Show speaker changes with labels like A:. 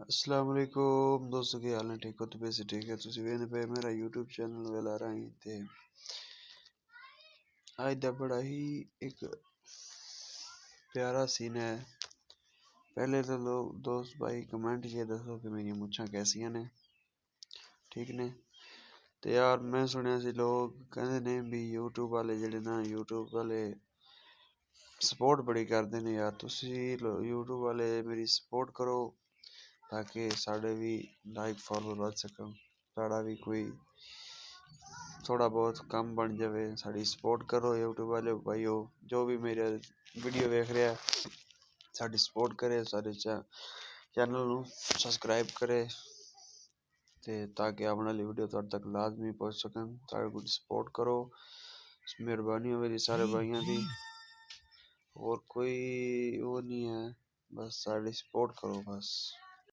A: अस्सलाम वालेकुम दोस्तों, की हाल है? ठीक हो तो वैसे ठीक है। तुसी वेने पे मेरा यूट्यूब चैनल वेला रही थे आज दा बड़ा ही एक प्यारा सीन है। पहले तो लोग दोस्त भाई कमेंट ये दसो कि मेरी मुच्छां कैसियां ने, ठीक ने? तो यार मैं सुनिया सी लोग कहते ने भी यूट्यूब वाले जेड़े ना यूट्यूब वाले सपोर्ट बड़ी करते ने। यार तुसी यूट्यूब वाले मेरी सपोर्ट करो ताकि साढ़े भी लाइक फॉलोअर बढ़ सकन, साढ़ा भी कोई थोड़ा बहुत कम बन जाए। साड़ी सपोर्ट करो यूट्यूब वाले भाईओ, जो भी मेरे वीडियो देख रहा है साड़ी सपोर्ट करे, सारे चैनल ਨੂੰ सब्सक्राइब करे ते ताकि आने वाली वीडियो तुहाडे तक लाजमी पहुंच सकन। सारे कुछ सपोर्ट करो, मेहरबानी हो मेरी सारे भाइयों की। और कोई वो नहीं है, बस साड़ी सपोर्ट करो बस।